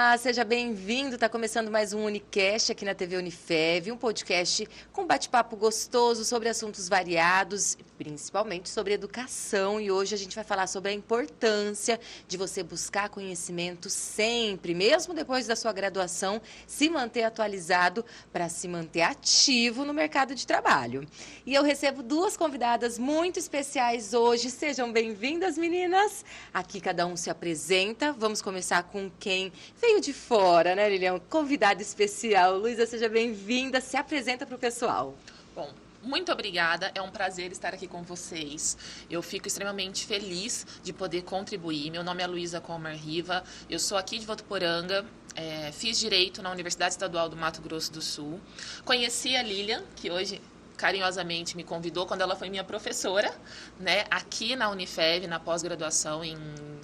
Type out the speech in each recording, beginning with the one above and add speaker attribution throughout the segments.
Speaker 1: Olá, seja bem-vindo. Está começando mais um Unicast aqui na TV Unifev, um podcast com bate-papo gostoso sobre assuntos variados, principalmente sobre educação. E hoje a gente vai falar sobre a importância de você buscar conhecimento sempre, mesmo depois da sua graduação, se manter atualizado para se manter ativo no mercado de trabalho. E eu recebo duas convidadas muito especiais hoje. Sejam bem-vindas, meninas. Aqui cada um se apresenta. Vamos começar com quem veio de fora, né, Lilian? Convidada especial. Luísa, seja bem-vinda. Se apresenta para o pessoal.
Speaker 2: Bom, muito obrigada. É um prazer estar aqui com vocês. Eu fico extremamente feliz de poder contribuir. Meu nome é Luísa Colmar Riva. Eu sou aqui de Votuporanga. Fiz Direito na Universidade Estadual do Mato Grosso do Sul. Conheci a Lilian, que hoje carinhosamente me convidou quando ela foi minha professora, né, aqui na Unifev, na pós-graduação em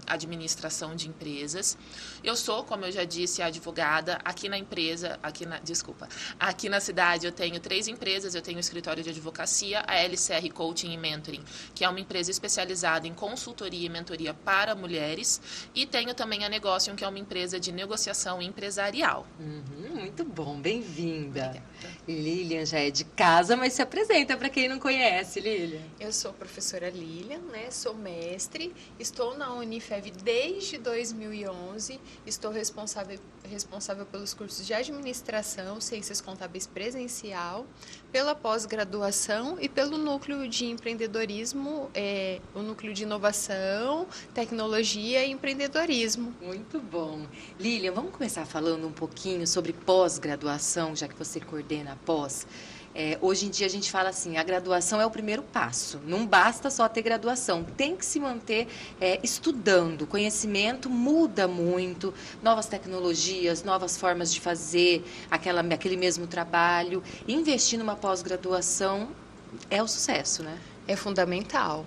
Speaker 2: administração de empresas. Eu sou, como eu já disse, advogada aqui na empresa, aqui na cidade eu tenho 3 empresas, eu tenho um escritório de advocacia, a LCR Coaching e Mentoring, que é uma empresa especializada em consultoria e mentoria para mulheres, e tenho também a Negócio, que é uma empresa de negociação empresarial.
Speaker 1: Muito bom, bem-vinda. Lilian já é de casa, mas se apresenta para quem não conhece, Lilian.
Speaker 3: Eu sou a professora Lilian, né? Sou mestre, estou na Unifev desde 2011, estou responsável pelos cursos de administração, ciências contábeis presencial, pela pós-graduação e pelo núcleo de empreendedorismo, o núcleo de inovação, tecnologia e empreendedorismo.
Speaker 1: Muito bom. Lilian, vamos começar falando um pouquinho sobre pós-graduação, já que você coordena a pós. Hoje em dia a gente fala assim, a graduação é o primeiro passo, não basta só ter graduação, tem que se manter estudando, o conhecimento muda muito, novas tecnologias, novas formas de fazer aquele mesmo trabalho, investir numa pós-graduação é o sucesso, né?
Speaker 3: É fundamental.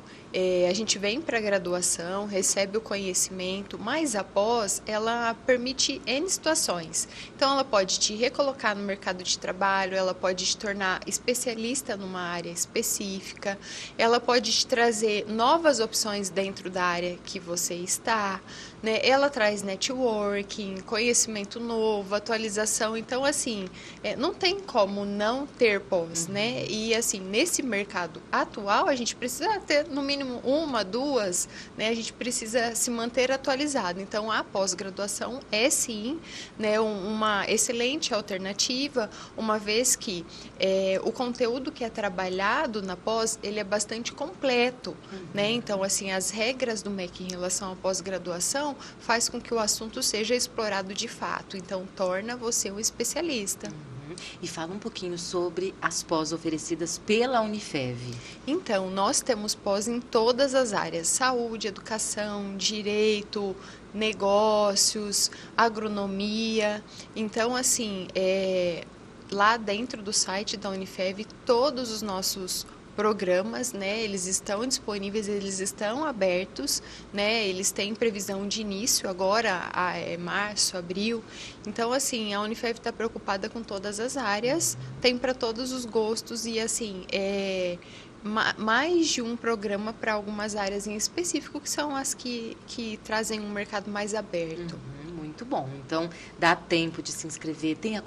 Speaker 3: A gente vem para a graduação, recebe o conhecimento, mas após ela permite N situações. Então, ela pode te recolocar no mercado de trabalho, ela pode te tornar especialista numa área específica, ela pode te trazer novas opções dentro da área que você está, né? Ela traz networking, conhecimento novo, atualização. Então, assim, não tem como não ter pós, né? E, assim, nesse mercado atual, a gente precisa ter, no mínimo, 1, 2, né? A gente precisa se manter atualizado. Então, a pós-graduação é, sim, né, uma excelente alternativa, uma vez que o conteúdo que é trabalhado na pós, ele é bastante completo, né? Então, assim, as regras do MEC em relação à pós-graduação faz com que o assunto seja explorado de fato. Então, torna você um especialista.
Speaker 1: E fala um pouquinho sobre as pós oferecidas pela Unifev.
Speaker 3: Então, nós temos pós em todas as áreas: saúde, educação, direito, negócios, agronomia. Então, assim, lá dentro do site da Unifev, todos os nossos programas, né, eles estão disponíveis, eles estão abertos, né, eles têm previsão de início agora, março, abril. Então, assim, a Unifev está preocupada com todas as áreas, tem para todos os gostos e, assim, mais de um programa para algumas áreas em específico, que são as que trazem um mercado mais aberto.
Speaker 1: Muito bom. Então, dá tempo de se inscrever, tem a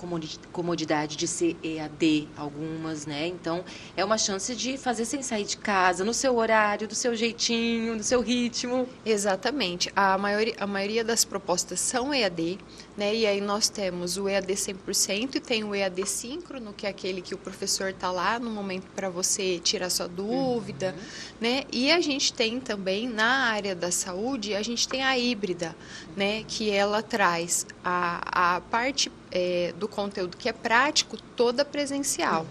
Speaker 1: comodidade de ser EAD, algumas, né? Então, é uma chance de fazer sem sair de casa, no seu horário, do seu jeitinho, no seu ritmo.
Speaker 3: Exatamente. A maioria das propostas são EAD, né? E aí nós temos o EAD 100% e tem o EAD síncrono, que é aquele que o professor está lá no momento para você tirar sua dúvida, né? E a gente tem também, na área da saúde, a gente tem a híbrida, né? Que ela traz a parte do conteúdo que é prático, toda presencial.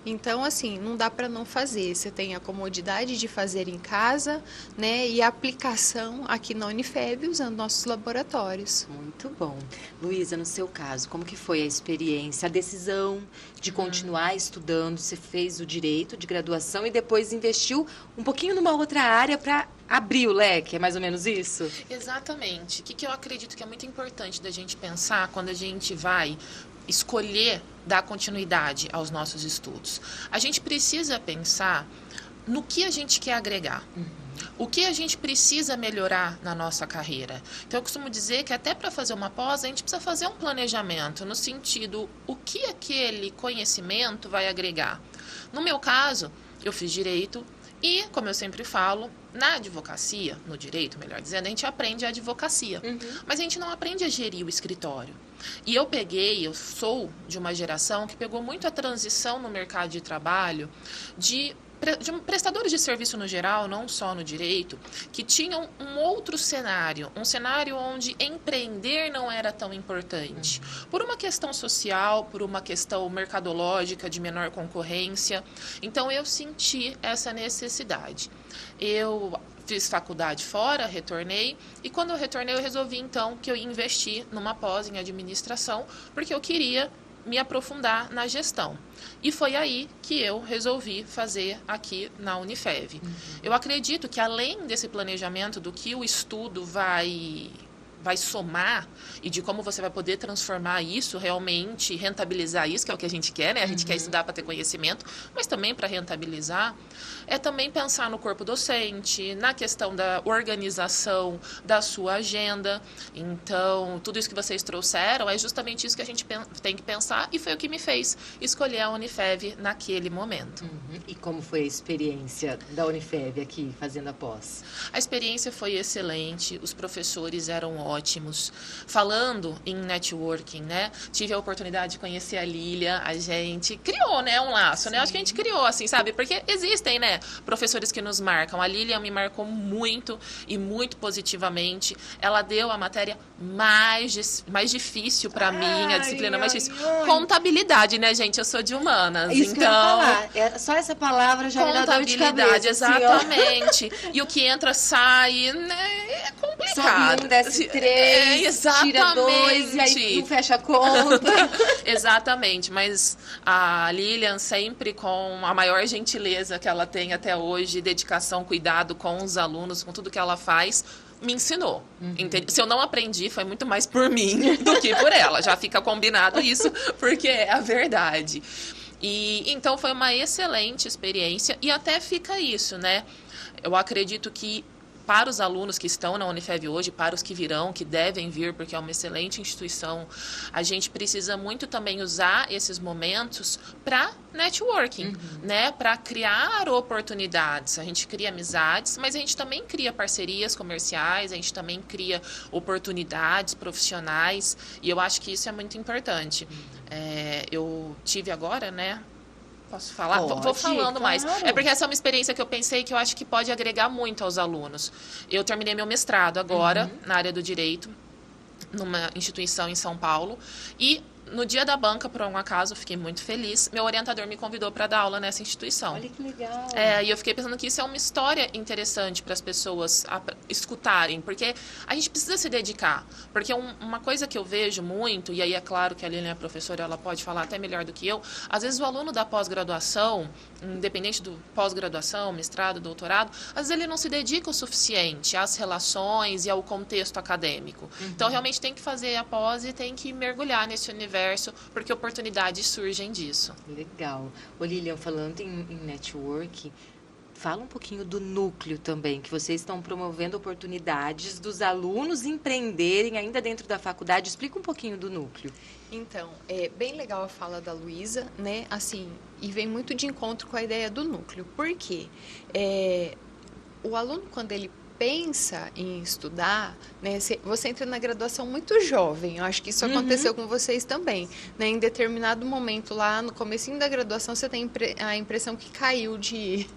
Speaker 3: Então, assim, não dá para não fazer. Você tem a comodidade de fazer em casa, né? E a aplicação aqui na Unifev usando nossos laboratórios.
Speaker 1: Muito bom. Luísa, no seu caso, como que foi a experiência, a decisão de continuar estudando? Você fez o direito de graduação e depois investiu um pouquinho numa outra área para abrir o leque, é mais ou menos isso?
Speaker 2: Exatamente. O que eu acredito que é muito importante da gente pensar quando a gente vai escolher dar continuidade aos nossos estudos. A gente precisa pensar no que a gente quer agregar. O que a gente precisa melhorar na nossa carreira? Então, eu costumo dizer que até para fazer uma pós, a gente precisa fazer um planejamento, no sentido, o que aquele conhecimento vai agregar. No meu caso, eu fiz direito e, como eu sempre falo, na advocacia, no direito, melhor dizendo, a gente aprende a advocacia, mas a gente não aprende a gerir o escritório. E eu sou de uma geração que pegou muito a transição no mercado de trabalho de prestadores de serviço no geral, não só no direito, que tinham um outro cenário, um cenário onde empreender não era tão importante. Por uma questão social, por uma questão mercadológica de menor concorrência. Então, eu senti essa necessidade. Eu fiz faculdade fora, retornei, e quando eu retornei, eu resolvi, então, que eu ia investir numa pós em administração, porque eu queria me aprofundar na gestão. E foi aí que eu resolvi fazer aqui na Unifev. Eu acredito que, além desse planejamento do que o estudo vai somar e de como você vai poder transformar isso, realmente rentabilizar isso, que é o que a gente quer, né? A gente quer estudar para ter conhecimento, mas também para rentabilizar, é também pensar no corpo docente, na questão da organização da sua agenda. Então, tudo isso que vocês trouxeram é justamente isso que a gente tem que pensar, e foi o que me fez escolher a Unifev naquele momento.
Speaker 1: E como foi a experiência da Unifev aqui, fazendo a pós?
Speaker 2: A experiência foi excelente, os professores eram ótimos. Falando em networking, né? Tive a oportunidade de conhecer a Lília, a gente criou, né, um laço, né? Acho que a gente criou, assim, sabe? Porque existem, né, professores que nos marcam. A Lília me marcou muito e muito positivamente. Ela deu a matéria mais difícil para mim, a disciplina mais difícil. Contabilidade, né, gente? Eu sou de humanas,
Speaker 1: isso
Speaker 2: então...
Speaker 1: que eu ia falar. Só essa palavra já me dá dor de cabeça.
Speaker 2: Exatamente. Assim, e o que entra, sai, né? É complicado.
Speaker 1: Sobe um, desce 3, tira 2 e aí não fecha a conta.
Speaker 2: Exatamente, mas a Lilian sempre com a maior gentileza que ela tem até hoje, dedicação, cuidado com os alunos, com tudo que ela faz, me ensinou. Se eu não aprendi, foi muito mais por mim do que por ela. Já fica combinado isso, porque é a verdade. E então foi uma excelente experiência, e até fica isso, né? Eu acredito que para os alunos que estão na Unifev hoje, para os que virão, que devem vir, porque é uma excelente instituição, a gente precisa muito também usar esses momentos para networking, né? Para criar oportunidades. A gente cria amizades, mas a gente também cria parcerias comerciais, a gente também cria oportunidades profissionais, e eu acho que isso é muito importante. Eu tive agora, né? Posso falar? Vou falando claro. Mais. É porque essa é uma experiência que eu pensei que eu acho que pode agregar muito aos alunos. Eu terminei meu mestrado agora, na área do direito, numa instituição em São Paulo, e no dia da banca, por um acaso, fiquei muito feliz. Meu orientador me convidou para dar aula nessa instituição.
Speaker 1: Olha que legal.
Speaker 2: E eu fiquei pensando que isso é uma história interessante para as pessoas escutarem, porque a gente precisa se dedicar. Porque uma coisa que eu vejo muito, e aí é claro que a Lilian é professora, ela pode falar até melhor do que eu, às vezes o aluno da pós-graduação, independente do pós-graduação, mestrado, doutorado, às vezes ele não se dedica o suficiente às relações e ao contexto acadêmico. Então, realmente tem que fazer a pós e tem que mergulhar nesse universo, porque oportunidades surgem disso.
Speaker 1: Legal. Ô Lilian, falando em network, fala um pouquinho do núcleo também, que vocês estão promovendo oportunidades dos alunos empreenderem ainda dentro da faculdade. Explica um pouquinho do núcleo.
Speaker 3: Então, é bem legal a fala da Luísa, né? Assim, e vem muito de encontro com a ideia do núcleo. Por quê? O aluno, quando ele pensa em estudar, né, você entra na graduação muito jovem, eu acho que isso aconteceu com vocês também, né, em determinado momento lá no comecinho da graduação você tem a impressão que caiu de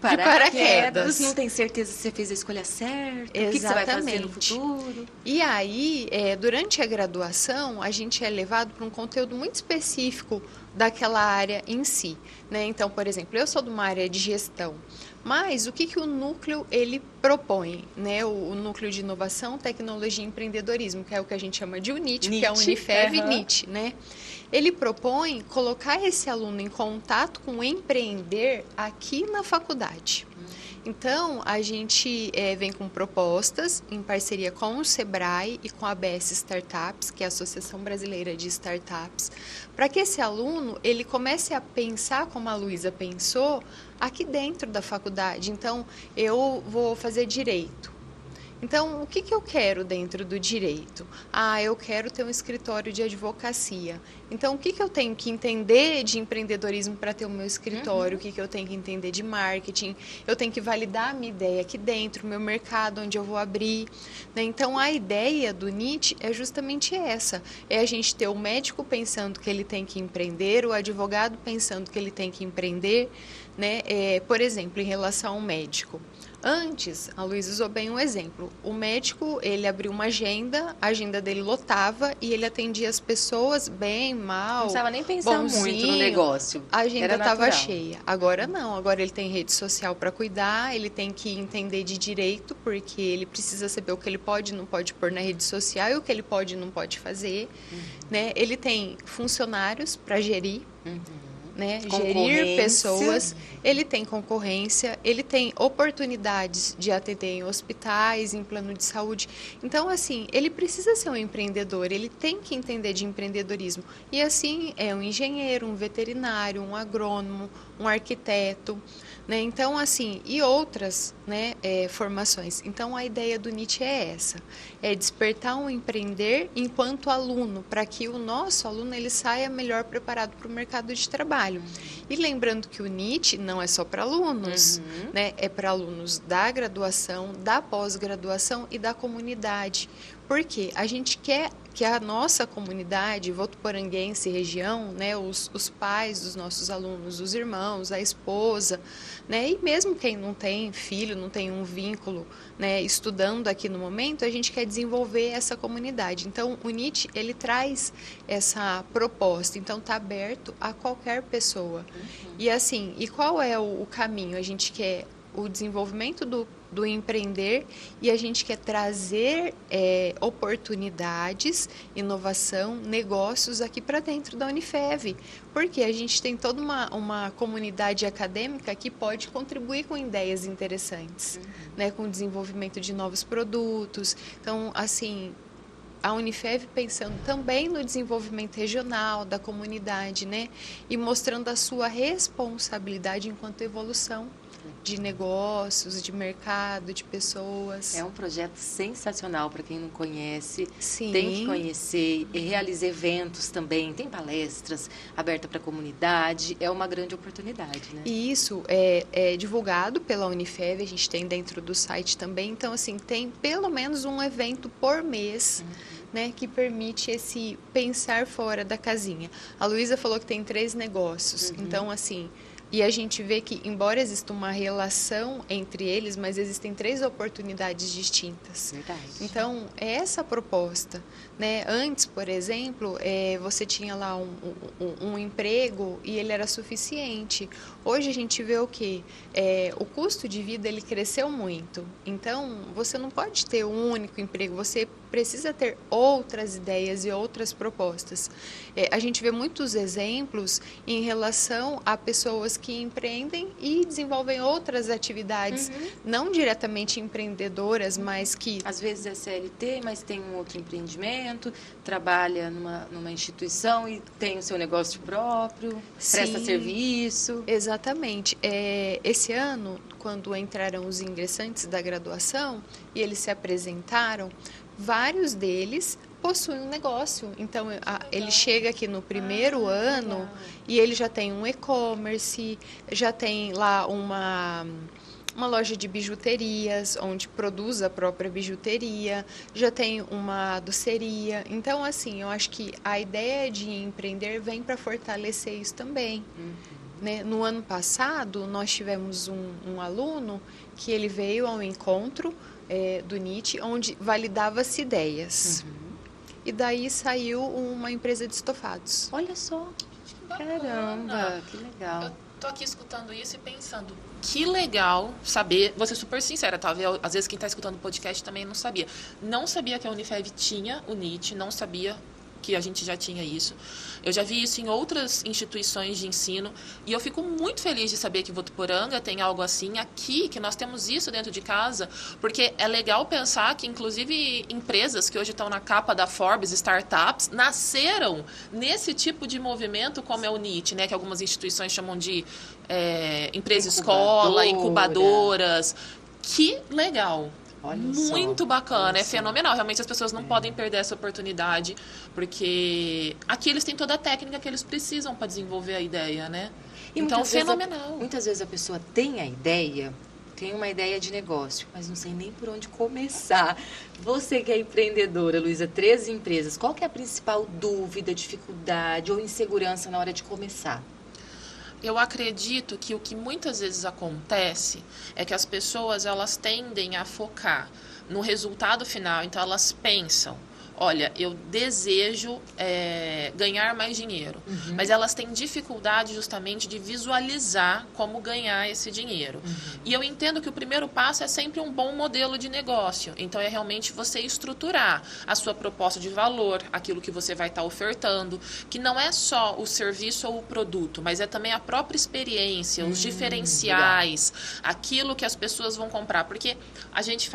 Speaker 3: paraquedas.
Speaker 1: Não tem certeza se você fez a escolha certa,
Speaker 3: exatamente.
Speaker 1: O que você vai fazer no futuro.
Speaker 3: E aí, durante a graduação, a gente é levado para um conteúdo muito específico daquela área em si, né? Então, por exemplo, eu sou de uma área de gestão, mas o que o núcleo ele propõe, né? O núcleo de inovação, tecnologia e empreendedorismo, que é o que a gente chama de UNIT, que é a Unifev NIT, né? Ele propõe colocar esse aluno em contato com o empreender aqui na faculdade. Então, a gente vem com propostas em parceria com o Sebrae e com a ABS Startups, que é a Associação Brasileira de Startups, para que esse aluno ele comece a pensar como a Luísa pensou aqui dentro da faculdade. Então, eu vou fazer direito. Então, o que eu quero dentro do direito? Eu quero ter um escritório de advocacia. Então, o que eu tenho que entender de empreendedorismo para ter o meu escritório? O que eu tenho que entender de marketing? Eu tenho que validar a minha ideia aqui dentro, o meu mercado, onde eu vou abrir. Né? Então, a ideia do NIT é justamente essa. É a gente ter o médico pensando que ele tem que empreender, o advogado pensando que ele tem que empreender. Né? Por exemplo, em relação ao médico. Antes, a Luísa usou bem um exemplo. O médico, ele abriu uma agenda, a agenda dele lotava e ele atendia as pessoas bem, mal,
Speaker 1: não precisava nem pensar
Speaker 3: bonzinho,
Speaker 1: muito no negócio.
Speaker 3: A agenda estava
Speaker 1: natural.
Speaker 3: cheia. Agora não, agora ele tem rede social para cuidar, ele tem que entender de direito, porque ele precisa saber o que ele pode e não pode pôr na rede social e o que ele pode e não pode fazer. Né? Ele tem funcionários para gerir. Né? Gerir pessoas, ele tem concorrência, ele tem oportunidades de atender em hospitais, em plano de saúde. Então, assim, ele precisa ser um empreendedor, ele tem que entender de empreendedorismo. E assim, é um engenheiro, um veterinário, um agrônomo, um arquiteto, né? Então, assim, e outras, né, formações. Então, a ideia do NIT é essa, é despertar um empreender enquanto aluno, para que o nosso aluno ele saia melhor preparado para o mercado de trabalho. E lembrando que o NIT não é só para alunos, né? É para alunos da graduação, da pós-graduação e da comunidade. Porque a gente quer que a nossa comunidade, votuporanguense, região, né, os pais dos nossos alunos, os irmãos, a esposa, né, e mesmo quem não tem filho, não tem um vínculo, né, estudando aqui no momento, a gente quer desenvolver essa comunidade. Então, o NIT, ele traz essa proposta, então está aberto a qualquer pessoa. E assim, e qual é o caminho? A gente quer o desenvolvimento do empreender e a gente quer trazer oportunidades, inovação, negócios aqui para dentro da Unifev, porque a gente tem toda uma comunidade acadêmica que pode contribuir com ideias interessantes, né, com o desenvolvimento de novos produtos. Então, assim, a Unifev pensando também no desenvolvimento regional da comunidade, né, e mostrando a sua responsabilidade enquanto evolução de negócios, de mercado, de pessoas.
Speaker 1: É um projeto sensacional para quem não conhece.
Speaker 3: Sim.
Speaker 1: Tem que conhecer, e realiza eventos também, tem palestras abertas para a comunidade, é uma grande oportunidade, né?
Speaker 3: E isso é divulgado pela Unifev, a gente tem dentro do site também, então assim, tem pelo menos um evento por mês, né, que permite esse pensar fora da casinha. A Luísa falou que tem 3 negócios, então assim, e a gente vê que, embora exista uma relação entre eles, mas existem 3 oportunidades distintas.
Speaker 1: Verdade.
Speaker 3: Então, é essa a proposta. Né? Antes, por exemplo, você tinha lá um emprego e ele era suficiente. Hoje a gente vê o quê? O custo de vida ele cresceu muito. Então, você não pode ter um único emprego, você precisa ter outras ideias e outras propostas. A gente vê muitos exemplos em relação a pessoas que empreendem e desenvolvem outras atividades, não diretamente empreendedoras, mas que...
Speaker 1: Às vezes é CLT, mas tem um outro empreendimento, trabalha numa instituição e tem o seu negócio próprio, presta serviço.
Speaker 3: Exatamente. Esse ano, quando entraram os ingressantes da graduação e eles se apresentaram, vários deles possuem um negócio. Então, ele chega aqui no primeiro ano e ele já tem um e-commerce, já tem lá uma loja de bijuterias, onde produz a própria bijuteria, já tem uma doceria. Então, assim, eu acho que a ideia de empreender vem para fortalecer isso também. Né? No ano passado, nós tivemos um aluno que ele veio ao encontro do NIT, onde validava-se ideias. E daí saiu uma empresa de estofados.
Speaker 1: Olha só. Caramba, que legal.
Speaker 2: Eu tô aqui escutando isso e pensando, que legal saber, vou ser super sincera, talvez às vezes quem está escutando o podcast também não sabia. Não sabia que a Unifev tinha o NIT, não sabia que a gente já tinha isso. Eu já vi isso em outras instituições de ensino e eu fico muito feliz de saber que Votuporanga tem algo assim aqui, que nós temos isso dentro de casa, porque é legal pensar que, inclusive, empresas que hoje estão na capa da Forbes, startups, nasceram nesse tipo de movimento como é o NIT, né, que algumas instituições chamam de empresa-escola, incubadoras. Que legal!
Speaker 1: Olha
Speaker 2: muito
Speaker 1: só,
Speaker 2: bacana,
Speaker 1: olha
Speaker 2: é
Speaker 1: só.
Speaker 2: fenomenal. Realmente as pessoas não podem perder essa oportunidade, porque aqui eles têm toda a técnica que eles precisam para desenvolver a ideia, né?
Speaker 1: E
Speaker 2: então,
Speaker 1: muitas vezes
Speaker 2: fenomenal.
Speaker 1: Muitas vezes a pessoa tem a ideia, tem uma ideia de negócio, mas não sei nem por onde começar. Você que é empreendedora, Luísa, 13 empresas, qual que é a principal dúvida, dificuldade ou insegurança na hora de começar?
Speaker 2: Eu acredito que o que muitas vezes acontece é que as pessoas elas tendem a focar no resultado final, então elas pensam, olha, eu desejo ganhar mais dinheiro, mas elas têm dificuldade justamente de visualizar como ganhar esse dinheiro. E eu entendo que o primeiro passo é sempre um bom modelo de negócio, então é realmente você estruturar a sua proposta de valor, aquilo que você vai estar ofertando, que não é só o serviço ou o produto, mas é também a própria experiência, os diferenciais, aquilo que as pessoas vão comprar, porque a gente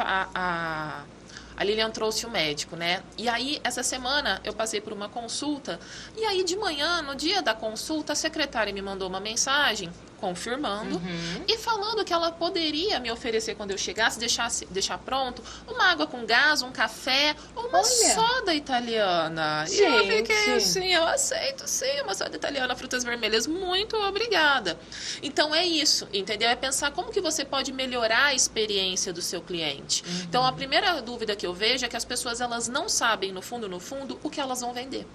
Speaker 2: a Lilian trouxe o médico, né? E aí, essa semana, eu passei por uma consulta. E aí, de manhã, no dia da consulta, a secretária me mandou uma mensagem confirmando e falando que ela poderia me oferecer, quando eu chegasse, deixar pronto uma água com gás, um café, uma soda italiana.
Speaker 1: Gente.
Speaker 2: E eu fiquei assim, eu aceito sim, uma soda italiana, frutas vermelhas, muito obrigada. Então, é isso, entendeu? É pensar como que você pode melhorar a experiência do seu cliente. Então, a primeira dúvida que eu vejo é que as pessoas, elas não sabem, no fundo, o que elas vão vender.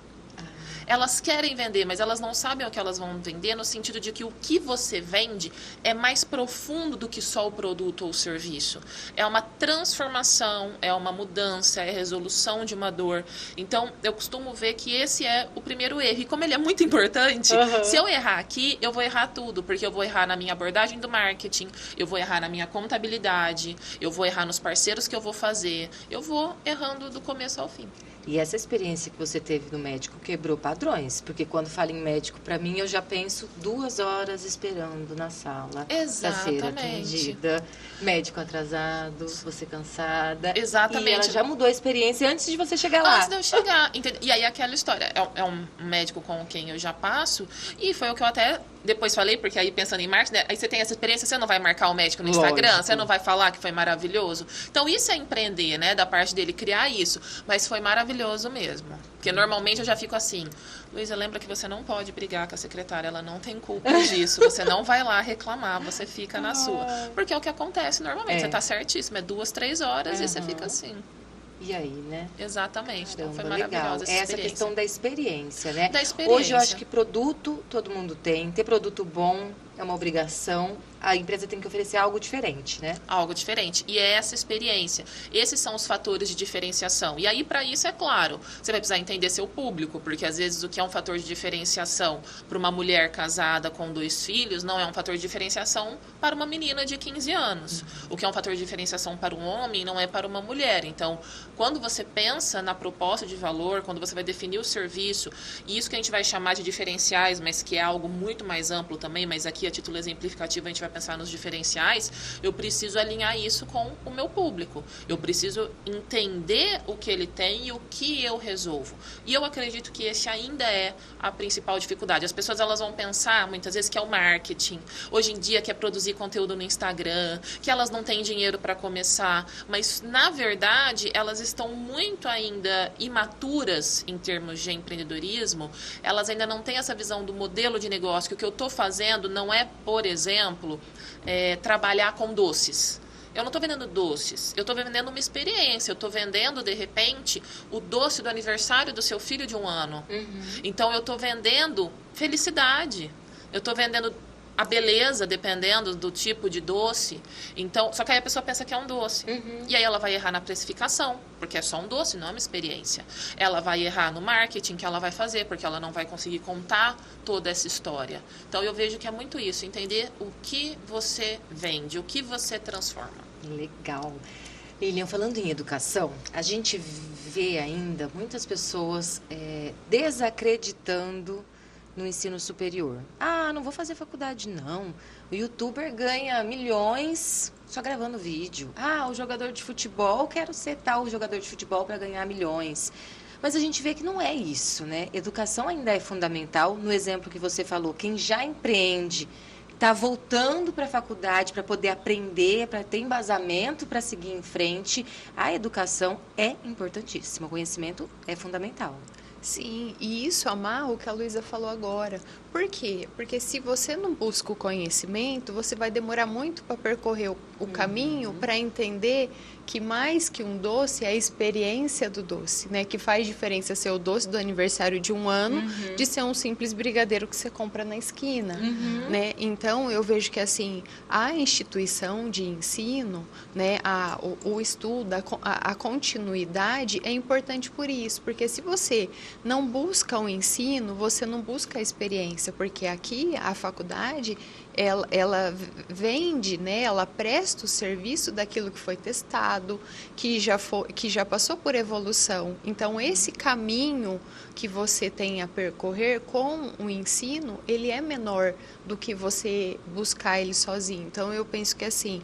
Speaker 2: Elas querem vender, mas elas não sabem o que elas vão vender, no sentido de que o que você vende é mais profundo do que só o produto ou o serviço. É uma transformação, é uma mudança, é a resolução de uma dor. Então, eu costumo ver que esse é o primeiro erro. E como ele é muito importante, se eu errar aqui, eu vou errar tudo, porque eu vou errar na minha abordagem do marketing, eu vou errar na minha contabilidade, eu vou errar nos parceiros que eu vou fazer, eu vou errando do começo ao fim.
Speaker 1: E essa experiência que você teve no médico quebrou padrões, porque quando falo em médico, para mim, eu já penso 2 horas esperando na sala para ser atendida, médico atrasado, você cansada.
Speaker 2: Exatamente.
Speaker 1: E ela já mudou a experiência antes de você chegar lá.
Speaker 2: Antes de eu chegar, entendeu? E aí aquela história, é um médico com quem eu já passo, e foi o que eu até depois falei, porque aí pensando em marketing, né? Aí você tem essa experiência, você não vai marcar o médico no Instagram, você não vai falar que foi maravilhoso. Então isso é empreender, né, da parte dele, criar isso, mas foi maravilhoso mesmo. Porque normalmente eu já fico assim, Luísa, lembra que você não pode brigar com a secretária, ela não tem culpa disso, você não vai lá reclamar, você fica na sua. Porque é o que acontece normalmente, você tá certíssimo, é 2, 3 horas e você fica assim.
Speaker 1: E aí, né?
Speaker 2: Exatamente.
Speaker 1: Caramba,
Speaker 2: então foi maravilhosa essa experiência.
Speaker 1: Essa questão da experiência, né?
Speaker 2: Da experiência.
Speaker 1: Hoje eu acho que produto todo mundo tem. Ter produto bom é uma obrigação. A empresa tem que oferecer algo diferente, né?
Speaker 2: Algo diferente. E é essa experiência. Esses são os fatores de diferenciação. E aí, para isso, é claro, você vai precisar entender seu público, porque às vezes o que é um fator de diferenciação para uma mulher casada com 2 filhos não é um fator de diferenciação para uma menina de 15 anos. O que é um fator de diferenciação para um homem não é para uma mulher. Então, quando você pensa na proposta de valor, quando você vai definir o serviço, e isso que a gente vai chamar de diferenciais, mas que é algo muito mais amplo também, mas aqui a título exemplificativo a gente vai pensar nos diferenciais, eu preciso alinhar isso com o meu público. Eu preciso entender o que ele tem e o que eu resolvo. E eu acredito que esse ainda é a principal dificuldade. As pessoas elas vão pensar muitas vezes que é o marketing. Hoje em dia que é produzir conteúdo no Instagram, que elas não têm dinheiro para começar, mas na verdade elas estão muito ainda imaturas em termos de empreendedorismo. Elas ainda não têm essa visão do modelo de negócio, que o que eu estou fazendo não é, por exemplo, trabalhar com doces. Eu não estou vendendo doces, eu estou vendendo uma experiência, eu estou vendendo, de repente, o doce do aniversário do seu filho de 1 ano. Então, eu estou vendendo felicidade, eu estou vendendo a beleza, dependendo do tipo de doce. Então, só que aí a pessoa pensa que é um doce. E aí ela vai errar na precificação, porque é só um doce, não é uma experiência. Ela vai errar no marketing que ela vai fazer, porque ela não vai conseguir contar toda essa história. Então, eu vejo que é muito isso, entender o que você vende, o que você transforma.
Speaker 1: Legal. Lilian, falando em educação, a gente vê ainda muitas pessoas desacreditando no ensino superior. Ah, não vou fazer faculdade, não. O youtuber ganha milhões só gravando vídeo. Ah, o jogador de futebol, quero ser tal jogador de futebol para ganhar milhões. Mas a gente vê que não é isso, né? Educação ainda é fundamental. No exemplo que você falou, quem já empreende está voltando para a faculdade para poder aprender, para ter embasamento para seguir em frente. A educação é importantíssima, o conhecimento é fundamental.
Speaker 3: Sim, e isso amarra o que a Luísa falou agora. Por quê? Porque se você não busca o conhecimento, você vai demorar muito para percorrer o caminho para entender que mais que um doce é a experiência do doce, né? Que faz diferença ser o doce do aniversário de 1 ano de ser um simples brigadeiro que você compra na esquina, né? Então, eu vejo que, assim, a instituição de ensino, né? O estudo, a continuidade é importante por isso, porque se você não busca o ensino, você não busca a experiência, porque aqui a faculdade ela vende, né? Ela presta o serviço daquilo que foi testado, que já passou por evolução. Então, esse caminho que você tem a percorrer com o ensino, ele é menor do que você buscar ele sozinho. Então, eu penso que, assim,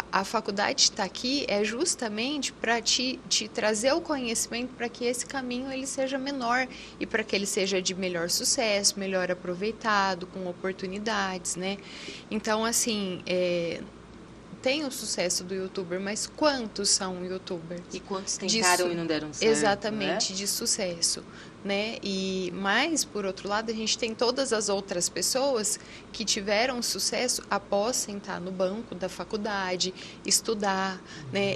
Speaker 3: a faculdade está aqui justamente para te trazer o conhecimento para que esse caminho ele seja menor e para que ele seja de melhor sucesso, melhor aproveitado, com oportunidades, né? Então, assim, tem o sucesso do youtuber, mas quantos são youtubers?
Speaker 1: E quantos tentaram e não deram certo?
Speaker 3: Exatamente,
Speaker 1: né?
Speaker 3: de sucesso, né? Mas, por outro lado, a gente tem todas as outras pessoas que tiveram sucesso após sentar no banco da faculdade, estudar, né?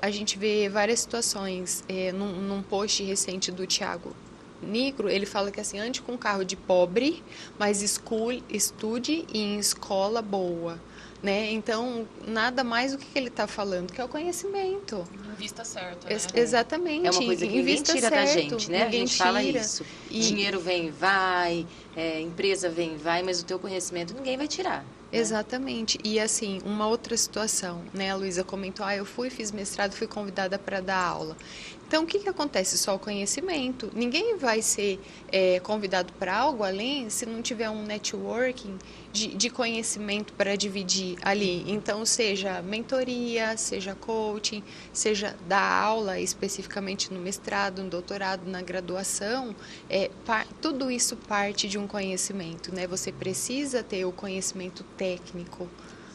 Speaker 3: A gente vê várias situações, num post recente do Thiago Nigro, ele fala que, assim, ande com carro de pobre, mas estude em escola boa, né? Então, nada mais do que ele está falando, que é o conhecimento.
Speaker 2: Invista certo, né?
Speaker 3: Exatamente.
Speaker 1: É uma coisa que ninguém tira da gente, né?
Speaker 3: Ninguém
Speaker 1: a gente fala
Speaker 3: tira.
Speaker 1: isso. Dinheiro vem e vai, empresa vem e vai, mas o teu conhecimento ninguém vai tirar.
Speaker 3: Exatamente. E, assim, uma outra situação, né? A Luísa comentou, eu fiz mestrado, fui convidada para dar aula. Então, o que acontece? Só o conhecimento. Ninguém vai ser convidado para algo além se não tiver um networking de conhecimento para dividir ali. Então, seja mentoria, seja coaching, seja dar aula especificamente no mestrado, no doutorado, na graduação, tudo isso parte de um conhecimento, né? Você precisa ter o conhecimento técnico,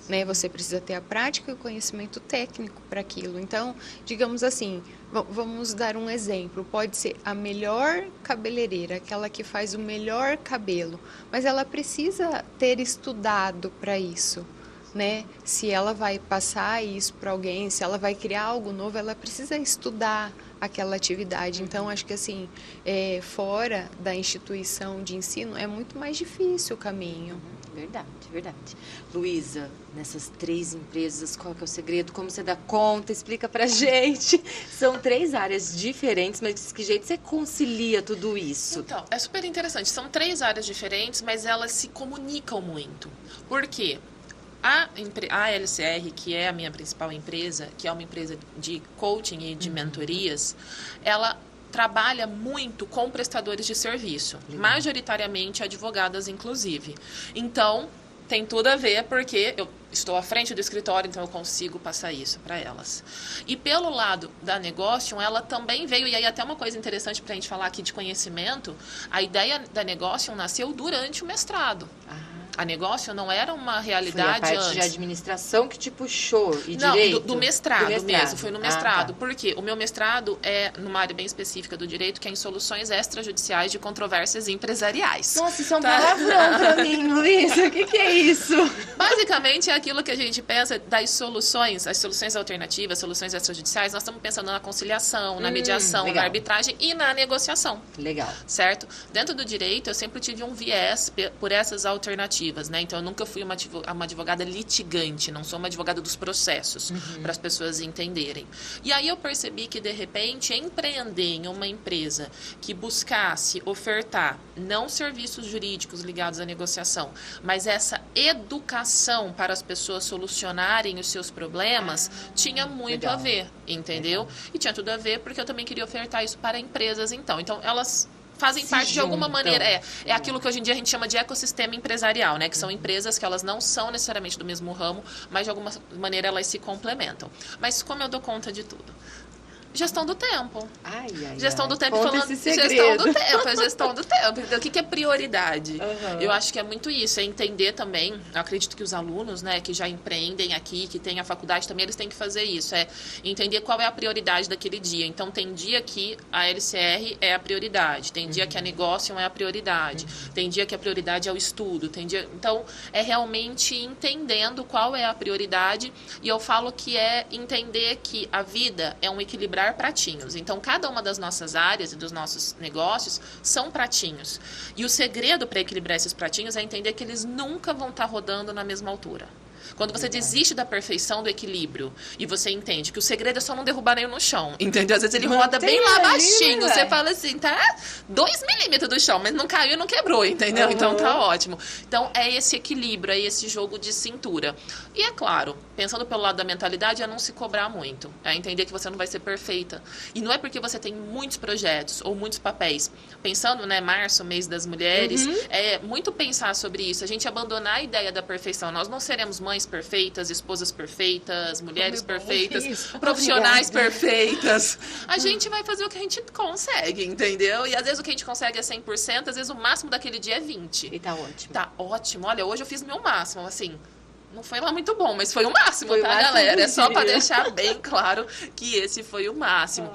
Speaker 3: né? Você precisa ter a prática e o conhecimento técnico para aquilo. Então, digamos assim, vamos dar um exemplo. Pode ser a melhor cabeleireira, aquela que faz o melhor cabelo, mas ela precisa ter estudado para isso, né? Se ela vai passar isso para alguém, se ela vai criar algo novo, ela precisa estudar aquela atividade. Então, acho que, assim, fora da instituição de ensino, é muito mais difícil o caminho.
Speaker 1: Verdade, verdade. Luísa, nessas 3 empresas, qual que é o segredo? Como você dá conta? Explica pra gente. São 3 áreas diferentes, mas de que jeito você concilia tudo isso?
Speaker 2: Então, é super interessante. São 3 áreas diferentes, mas elas se comunicam muito. Por quê? A LCR, que é a minha principal empresa, que é uma empresa de coaching e de mentorias, ela trabalha muito com prestadores de serviço, majoritariamente advogadas, inclusive. Então, tem tudo a ver, porque eu estou à frente do escritório, então eu consigo passar isso para elas. E pelo lado da Negotium, ela também veio, e aí até uma coisa interessante para a gente falar aqui de conhecimento, a ideia da Negotium nasceu durante o mestrado. A Negotium não era uma realidade
Speaker 1: foi a parte
Speaker 2: antes.
Speaker 1: de administração que te puxou e
Speaker 2: não,
Speaker 1: direito?
Speaker 2: do mestrado mesmo, foi no mestrado.
Speaker 1: Tá.
Speaker 2: Porque o meu mestrado é numa área bem específica do direito, que é em soluções extrajudiciais de controvérsias empresariais.
Speaker 1: Nossa, isso é um palavrão pra mim, Luísa. O que é isso?
Speaker 2: Basicamente, é aquilo que a gente pensa das soluções, as soluções alternativas, soluções extrajudiciais, nós estamos pensando na conciliação, na mediação,
Speaker 1: legal.
Speaker 2: na arbitragem e na negociação.
Speaker 1: Legal.
Speaker 2: Certo? Dentro do direito, eu sempre tive um viés por essas alternativas. objetivas, né? Então, eu nunca fui uma advogada litigante, não sou uma advogada dos processos, para as pessoas entenderem. E aí eu percebi que, de repente, empreender em uma empresa que buscasse ofertar não serviços jurídicos ligados à negociação, mas essa educação para as pessoas solucionarem os seus problemas, tinha muito a ver, entendeu? E tinha tudo a ver porque eu também queria ofertar isso para empresas, então. Então, elas fazem parte de alguma maneira. É aquilo que hoje em dia a gente chama de ecossistema empresarial, né? Que são empresas que elas não são necessariamente do mesmo ramo, mas de alguma maneira elas se complementam. Mas como eu dou conta de tudo? Gestão do tempo. Gestão do tempo, falando gestão do tempo, gestão do tempo. Então, o que é prioridade? Eu acho que é muito isso, é entender também, eu acredito que os alunos, né, que já empreendem aqui, que têm a faculdade também, eles têm que fazer isso, é entender qual é a prioridade daquele dia. Então, tem dia que a LCR é a prioridade, tem dia que a negócio é a prioridade, tem dia que a prioridade é o estudo, tem dia... Então, é realmente entendendo qual é a prioridade, e eu falo que é entender que a vida é um equilibrar pratinhos. Então, cada uma das nossas áreas e dos nossos negócios são pratinhos. E o segredo para equilibrar esses pratinhos é entender que eles nunca vão estar rodando na mesma altura. Quando você desiste da perfeição do equilíbrio e você entende que o segredo é só não derrubar nenhum no chão, entendeu? Às vezes ele roda bem lá baixinho, você fala assim, tá 2 milímetros do chão, mas não caiu e não quebrou, entendeu? Então tá ótimo. Então é esse equilíbrio, é esse jogo de cintura. E é claro, pensando pelo lado da mentalidade, é não se cobrar muito, é entender que você não vai ser perfeita. E não é porque você tem muitos projetos ou muitos papéis. Pensando, né, março, mês das mulheres, é muito pensar sobre isso, a gente abandonar a ideia da perfeição. Nós não seremos mães perfeitas, esposas perfeitas, mulheres perfeitas, profissionais perfeitas. A gente vai fazer o que a gente consegue, entendeu? E às vezes o que a gente consegue é 100%, às vezes o máximo daquele dia é 20%.
Speaker 1: E tá ótimo.
Speaker 2: Tá ótimo. Olha, hoje eu fiz meu máximo, assim... Não foi lá muito bom, mas foi o máximo,
Speaker 1: foi
Speaker 2: tá,
Speaker 1: máximo,
Speaker 2: galera? É só para deixar bem claro que esse foi o máximo.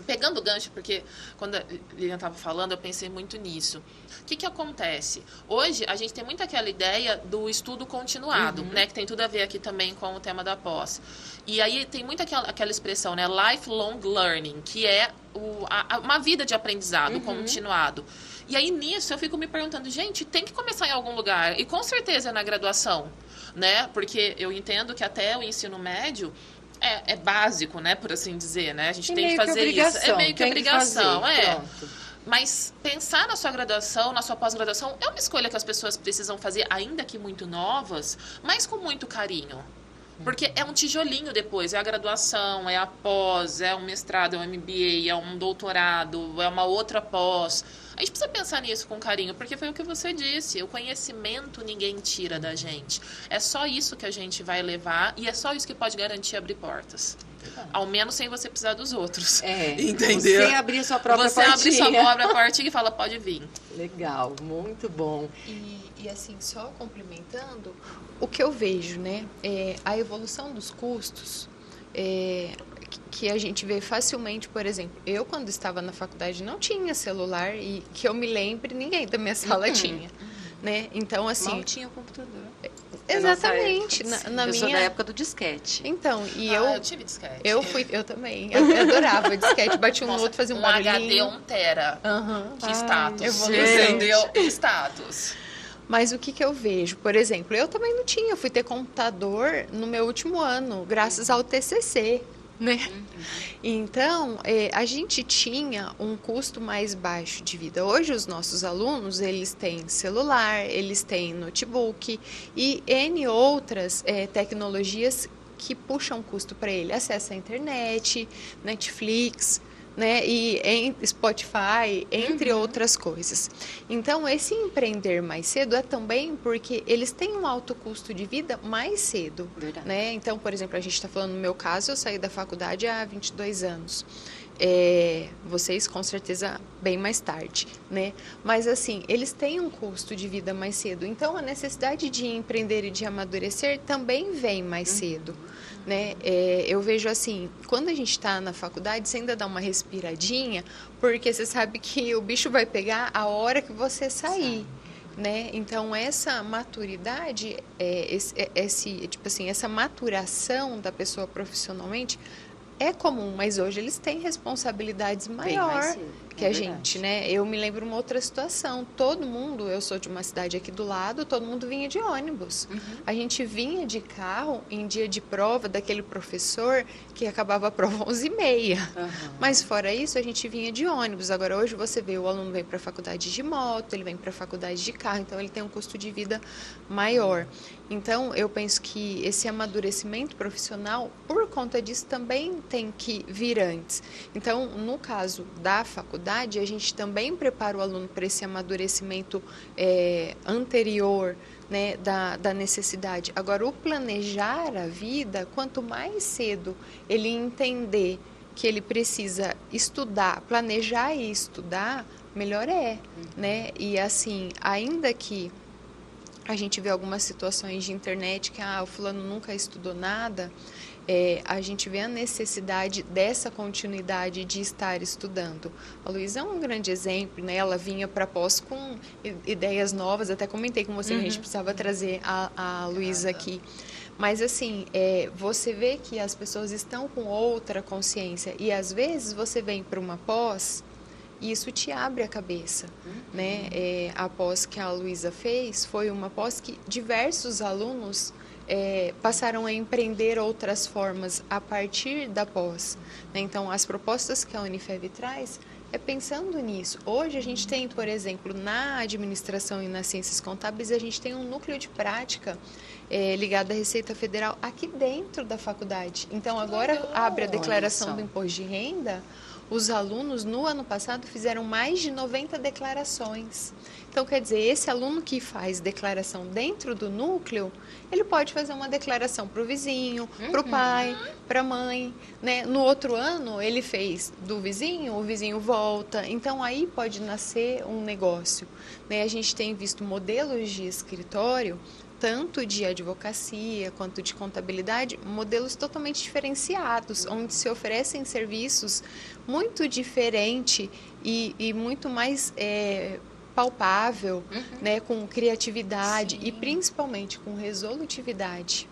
Speaker 2: Pegando o gancho, porque quando a Lilian estava falando, eu pensei muito nisso. O que acontece? Hoje, a gente tem muito aquela ideia do estudo continuado, né? Que tem tudo a ver aqui também com o tema da pós. E aí, tem muito aquela expressão, né? Lifelong learning, que é uma vida de aprendizado continuado. E aí, nisso, eu fico me perguntando, gente, tem que começar em algum lugar. E com certeza é na graduação, né? Porque eu entendo que até o ensino médio... É básico, né, por assim dizer, né? A gente tem que fazer isso. É meio que obrigação, Mas pensar na sua graduação, na sua pós-graduação, é uma escolha que as pessoas precisam fazer, ainda que muito novas, mas com muito carinho. Porque é um tijolinho depois, é a graduação, é a pós, é um mestrado, é um MBA, é um doutorado, é uma outra pós. A gente precisa pensar nisso com carinho, porque foi o que você disse, o conhecimento ninguém tira da gente. É só isso que a gente vai levar e é só isso que pode garantir abrir portas. Ao menos sem você precisar dos outros. Entendeu?
Speaker 1: Você abrir a sua própria
Speaker 2: portinha. Você abrir sua própria portinha e fala, pode vir.
Speaker 1: Legal, muito bom.
Speaker 3: E assim, só complementando, o que eu vejo, né, a evolução dos custos, que a gente vê facilmente, por exemplo, eu quando estava na faculdade não tinha celular e que eu me lembre, ninguém da minha sala tinha, né? Então, assim...
Speaker 1: Mal tinha computador.
Speaker 3: Exatamente. Na
Speaker 1: eu
Speaker 3: minha...
Speaker 1: sou da época do disquete.
Speaker 3: Então,
Speaker 2: eu tive disquete.
Speaker 3: Eu também. Eu adorava disquete. Batia um no outro, fazia um barulhinho.
Speaker 2: HD 1 tera. Que status.
Speaker 3: Entendeu?
Speaker 2: Status.
Speaker 3: Mas o que eu vejo? Por exemplo, eu também não tinha. Eu fui ter computador no meu último ano, graças ao TCC. Né? Então, a gente tinha um custo mais baixo de vida. Hoje, os nossos alunos, eles têm celular, eles têm notebook e N outras tecnologias que puxam custo para ele. Acesso à internet, Netflix, né? E em Spotify, entre outras coisas. Então, esse empreender mais cedo é também porque eles têm um alto custo de vida mais cedo. Né? Então, por exemplo, a gente está falando no meu caso, eu saí da faculdade há 22 anos. Vocês, com certeza, bem mais tarde, né? Mas, assim, eles têm um custo de vida mais cedo. Então, a necessidade de empreender e de amadurecer também vem mais cedo. Né? Eu vejo assim, quando a gente está na faculdade, você ainda dá uma respiradinha, porque você sabe que o bicho vai pegar a hora que você sair. Né? Então, essa maturidade, tipo assim, essa maturação da pessoa profissionalmente é comum, mas hoje eles têm responsabilidades maiores que a gente, né? Eu me lembro uma outra situação. Todo mundo, eu sou de uma cidade aqui do lado, todo mundo vinha de ônibus. A gente vinha de carro em dia de prova daquele professor que acabava a prova 11h30. Mas fora isso, a gente vinha de ônibus. Agora, hoje você vê, o aluno vem para a faculdade de moto, ele vem para a faculdade de carro, então ele tem um custo de vida maior. Então, eu penso que esse amadurecimento profissional, por conta disso, também tem que vir antes. Então, no caso da faculdade, a gente também prepara o aluno para esse amadurecimento anterior, né, da necessidade. Agora, o planejar a vida, quanto mais cedo ele entender que ele precisa estudar, planejar e estudar, melhor é, né? E assim, ainda que a gente vê algumas situações de internet que o fulano nunca estudou nada, a gente vê a necessidade dessa continuidade de estar estudando. A Luísa é um grande exemplo, né? Ela vinha para pós com ideias novas, até comentei com você que a gente precisava trazer a Luísa aqui. Mas assim, você vê que as pessoas estão com outra consciência e às vezes você vem para uma pós e isso te abre a cabeça, né? A pós que a Luísa fez foi uma pós que diversos alunos passaram a empreender outras formas a partir da pós, né? Então, as propostas que a Unifev traz é pensando nisso. Hoje a gente tem, por exemplo, na administração e nas ciências contábeis, a gente tem um núcleo de prática ligado à Receita Federal aqui dentro da faculdade. Então, agora abre a declaração do imposto de renda. Os alunos, no ano passado, fizeram mais de 90 declarações. Então, quer dizer, esse aluno que faz declaração dentro do núcleo, ele pode fazer uma declaração para o vizinho, para o pai, para a mãe, né? No outro ano, ele fez do vizinho, o vizinho volta. Então, aí pode nascer um negócio, né? A gente tem visto modelos de escritório, tanto de advocacia quanto de contabilidade, modelos totalmente diferenciados, onde se oferecem serviços muito diferentes e muito mais palpável, né, com criatividade e principalmente com resolutividade.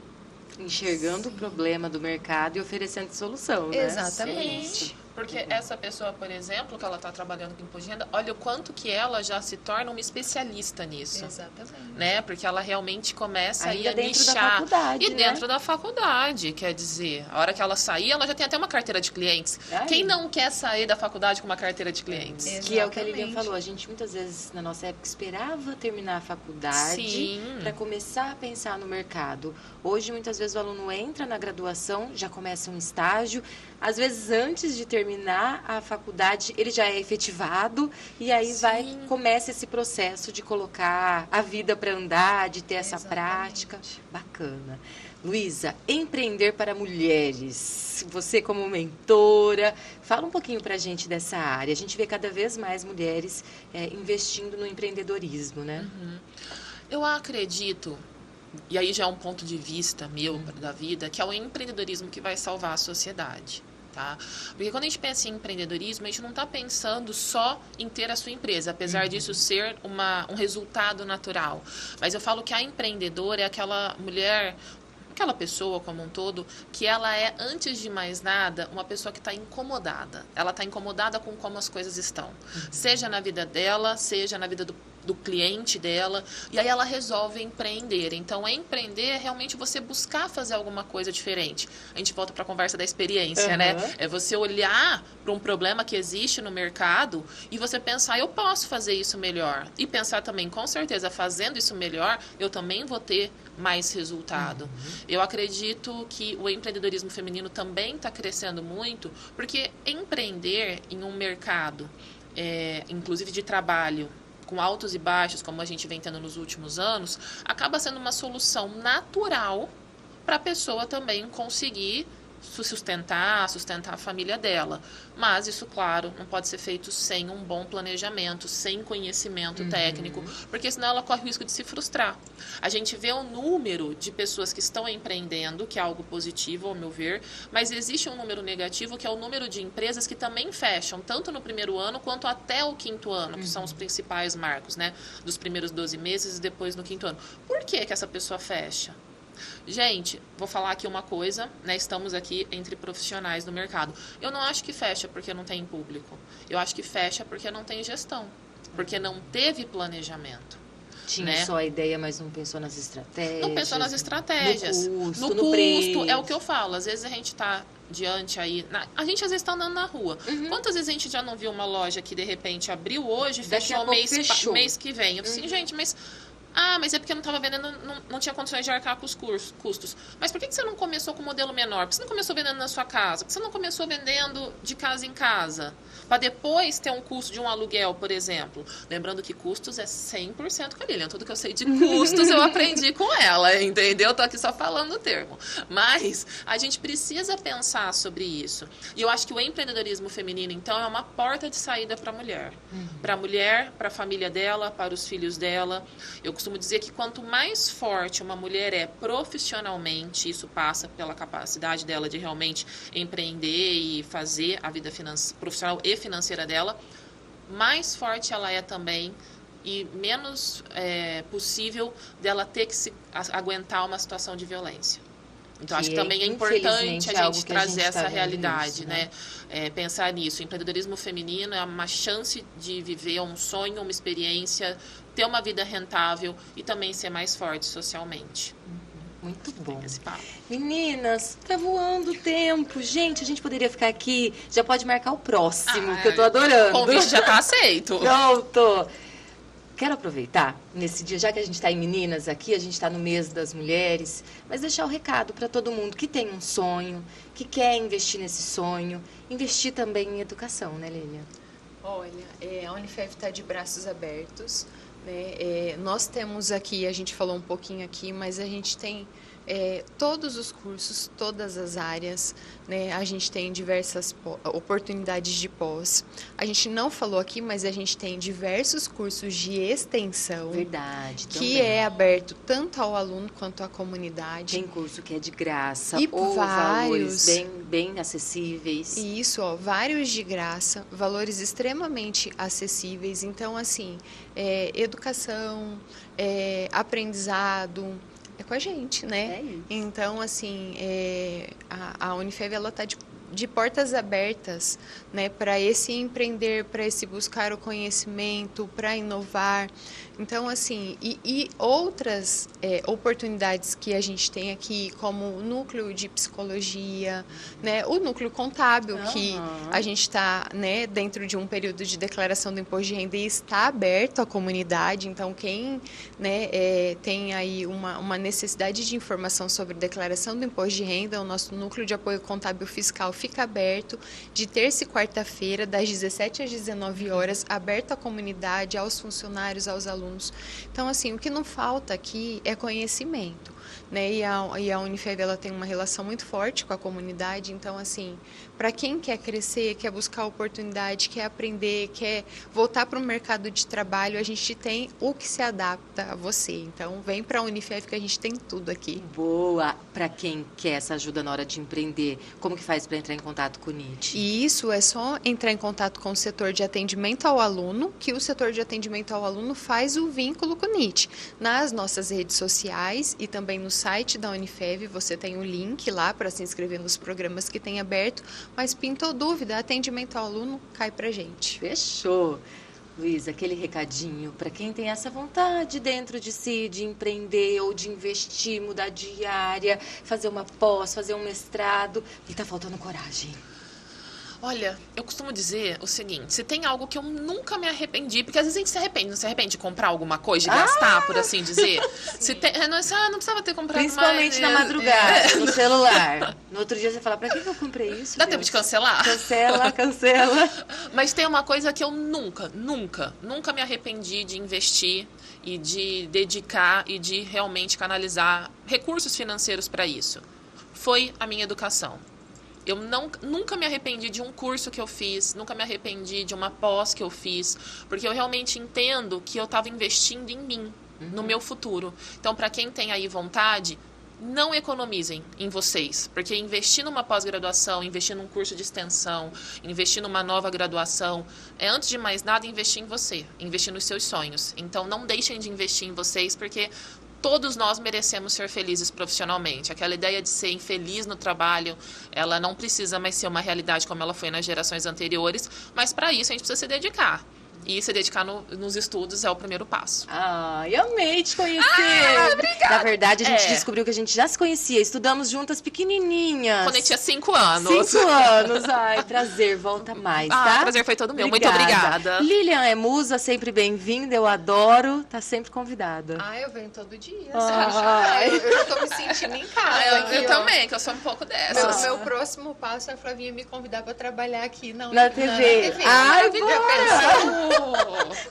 Speaker 1: Enxergando o problema do mercado e oferecendo solução, né?
Speaker 3: Exatamente.
Speaker 2: Porque essa pessoa, por exemplo, que ela está trabalhando com imposto de renda, olha o quanto que ela já se torna uma especialista nisso.
Speaker 3: Exatamente.
Speaker 2: Né? Porque ela realmente começa
Speaker 1: Ainda
Speaker 2: a
Speaker 1: dentro
Speaker 2: nichar.
Speaker 1: da faculdade,
Speaker 2: E
Speaker 1: né?
Speaker 2: dentro da faculdade, quer dizer, a hora que ela sair, ela já tem até uma carteira de clientes. Quem não quer sair da faculdade com uma carteira de clientes?
Speaker 1: Que é o que a Lilian falou. A gente muitas vezes, na nossa época, esperava terminar a faculdade para começar a pensar no mercado. Hoje, muitas vezes, o aluno entra na graduação, já começa um estágio. Às vezes, antes de terminar a faculdade, ele já é efetivado e aí começa esse processo de colocar a vida para andar, de ter essa prática. Bacana. Luísa, empreender para mulheres. Você como mentora, fala um pouquinho para a gente dessa área. A gente vê cada vez mais mulheres investindo no empreendedorismo, né?
Speaker 2: Eu acredito, e aí já é um ponto de vista meu da vida, que é o empreendedorismo que vai salvar a sociedade. Tá? Porque quando a gente pensa em empreendedorismo, a gente não está pensando só em ter a sua empresa, apesar disso ser um resultado natural. Mas eu falo que a empreendedora é aquela mulher, aquela pessoa como um todo, que ela é, antes de mais nada, uma pessoa que está incomodada. Ela está incomodada com como as coisas estão. Seja na vida dela, seja na vida do cliente dela, e aí ela resolve empreender. Então, empreender é realmente você buscar fazer alguma coisa diferente. A gente volta para a conversa da experiência, né? É você olhar para um problema que existe no mercado e você pensar, eu posso fazer isso melhor. E pensar também, com certeza, fazendo isso melhor, eu também vou ter mais resultado. Eu acredito que o empreendedorismo feminino também está crescendo muito, porque empreender em um mercado, inclusive de trabalho, com altos e baixos, como a gente vem tendo nos últimos anos, acaba sendo uma solução natural para a pessoa também conseguir sustentar a família dela. Mas isso, claro, não pode ser feito sem um bom planejamento, sem conhecimento técnico, porque senão ela corre o risco de se frustrar. A gente vê o número de pessoas que estão empreendendo, que é algo positivo, ao meu ver, mas existe um número negativo, que é o número de empresas que também fecham, tanto no primeiro ano quanto até o quinto ano, que são os principais marcos, né? Dos primeiros 12 meses e depois no quinto ano. Por que essa pessoa fecha? Gente, vou falar aqui uma coisa, né? Estamos aqui entre profissionais do mercado. Eu não acho que fecha porque não tem público. Eu acho que fecha porque não tem gestão. Porque não teve planejamento.
Speaker 1: Tinha
Speaker 2: né?
Speaker 1: só a ideia, mas não pensou nas estratégias.
Speaker 2: Não pensou nas estratégias.
Speaker 1: No custo,
Speaker 2: no custo
Speaker 1: preço.
Speaker 2: é o que eu falo. Às vezes a gente está diante aí... A gente às vezes está andando na rua. Quantas vezes a gente já não viu uma loja que de repente abriu hoje e fechou mês que vem? Eu disse assim, gente, mas... mas é porque eu não estava vendendo, não tinha condições de arcar com os custos. Mas por que você não começou com um modelo menor? Por que você não começou vendendo na sua casa? Por que você não começou vendendo de casa em casa? Para depois ter um custo de um aluguel, por exemplo. Lembrando que custos é 100% com a Lilian. Tudo que eu sei de custos eu aprendi com ela, entendeu? Estou aqui só falando o termo. Mas a gente precisa pensar sobre isso. E eu acho que o empreendedorismo feminino, então, é uma porta de saída para a mulher. Para a mulher, para a família dela, para os filhos dela. Eu costumo dizer que quanto mais forte uma mulher é profissionalmente, isso passa pela capacidade dela de realmente empreender e fazer a vida profissional e financeira dela, mais forte ela é também e menos possível dela ter que aguentar uma situação de violência. Então, acho que também é importante a gente trazer essa realidade, isso, né? Pensar nisso. O empreendedorismo feminino é uma chance de viver um sonho, uma experiência, ter uma vida rentável e também ser mais forte socialmente.
Speaker 1: Muito bom.
Speaker 2: Esse papo.
Speaker 1: Meninas, tá voando o tempo. Gente, a gente poderia ficar aqui. Já pode marcar o próximo, que eu tô adorando.
Speaker 2: O convite já tá aceito.
Speaker 1: Pronto. Quero aproveitar, nesse dia, já que a gente está em Meninas aqui, a gente está no mês das mulheres, mas deixar o recado para todo mundo que tem um sonho, que quer investir nesse sonho, investir também em educação, né, Lilian?
Speaker 3: Olha, a Unifev está de braços abertos, né? Nós temos aqui, a gente falou um pouquinho aqui, mas a gente tem todos os cursos, todas as áreas, né? A gente tem diversas oportunidades de pós. A gente não falou aqui, mas a gente tem diversos cursos de extensão.
Speaker 1: Verdade.
Speaker 3: Que
Speaker 1: também.
Speaker 3: é aberto tanto ao aluno quanto à comunidade.
Speaker 1: Tem curso que é de graça,
Speaker 3: e
Speaker 1: ou
Speaker 3: vários,
Speaker 1: valores bem acessíveis.
Speaker 3: Isso, vários de graça, valores extremamente acessíveis. Então, assim, educação, aprendizado... É com a gente, né?
Speaker 1: É isso.
Speaker 3: Então, assim, a Unifev, ela está de portas abertas, né, para esse empreender, para esse buscar o conhecimento, para inovar. Então, assim, e outras oportunidades que a gente tem aqui, como o núcleo de psicologia, né, o núcleo contábil, que a gente está, né, dentro de um período de declaração do imposto de renda e está aberto à comunidade. Então, quem, né, tem aí uma necessidade de informação sobre declaração do imposto de renda, o nosso núcleo de apoio contábil fiscal fica aberto de terça e quarta-feira, das 17 às 19 horas, aberto à comunidade, aos funcionários, aos alunos. Então, assim, o que não falta aqui é conhecimento, né? E a Unifev, ela tem uma relação muito forte com a comunidade. Então, assim, para quem quer crescer, quer buscar oportunidade, quer aprender, quer voltar para o mercado de trabalho, a gente tem o que se adapta a você. Então, vem para a Unifev que a gente tem tudo aqui.
Speaker 1: Boa! Para quem quer essa ajuda na hora de empreender, como que faz para entrar em contato com o NIT?
Speaker 3: E isso é só entrar em contato com o setor de atendimento ao aluno, que o setor de atendimento ao aluno faz o vínculo com o NIT. Nas nossas redes sociais e também no site da Unifev, você tem o link lá para se inscrever nos programas que tem aberto, mas pintou dúvida, atendimento ao aluno, cai pra gente.
Speaker 1: Fechou! Luísa, aquele recadinho para quem tem essa vontade dentro de si de empreender ou de investir, mudar de área, fazer uma pós, fazer um mestrado, e tá faltando coragem.
Speaker 2: Olha, eu costumo dizer o seguinte, se tem algo que eu nunca me arrependi, porque às vezes a gente se arrepende, não se arrepende de comprar alguma coisa, de gastar, por assim dizer. Se tem, não precisava ter comprado
Speaker 1: Principalmente
Speaker 2: mais.
Speaker 1: na madrugada, no celular. No outro dia você fala, pra que eu comprei isso?
Speaker 2: Dá
Speaker 1: Deus?
Speaker 2: tempo de cancelar?
Speaker 1: Cancela.
Speaker 2: Mas tem uma coisa que eu nunca me arrependi de investir e de dedicar e de realmente canalizar recursos financeiros para isso. Foi a minha educação. Eu nunca me arrependi de um curso que eu fiz, nunca me arrependi de uma pós que eu fiz, porque eu realmente entendo que eu estava investindo em mim, no meu futuro. Então, para quem tem aí vontade, não economizem em vocês, porque investir numa pós-graduação, investir num curso de extensão, investir numa nova graduação, é, antes de mais nada, investir em você, investir nos seus sonhos. Então, não deixem de investir em vocês, porque todos nós merecemos ser felizes profissionalmente. Aquela ideia de ser infeliz no trabalho, ela não precisa mais ser uma realidade como ela foi nas gerações anteriores, mas para isso a gente precisa se dedicar. E se dedicar nos estudos é o primeiro passo.
Speaker 1: Ai, amei te conhecer.
Speaker 2: Obrigada.
Speaker 1: Na verdade, a gente descobriu que a gente já se conhecia. Estudamos juntas pequenininhas.
Speaker 2: Quando eu tinha 5 anos.
Speaker 1: 5 anos. Ai, prazer. Volta mais, tá?
Speaker 2: Prazer foi todo meu. Muito obrigada.
Speaker 1: Lilian é musa, sempre bem-vinda. Eu adoro. Tá sempre convidada.
Speaker 3: Eu venho todo dia.
Speaker 1: Eu
Speaker 3: já tô me sentindo em casa aqui,
Speaker 2: eu também, que eu sou um pouco dessas.
Speaker 3: Meu próximo passo é a Flavinha me convidar pra trabalhar aqui
Speaker 1: na TV.
Speaker 3: Ai,
Speaker 1: bora!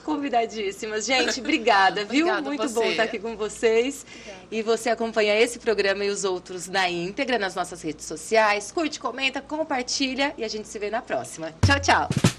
Speaker 1: Convidadíssimas. Gente, obrigada, viu?
Speaker 2: Obrigada
Speaker 1: muito bom estar aqui com vocês. Obrigada. E você acompanha esse programa e os outros na íntegra nas nossas redes sociais. Curte, comenta, compartilha e a gente se vê na próxima. Tchau, tchau!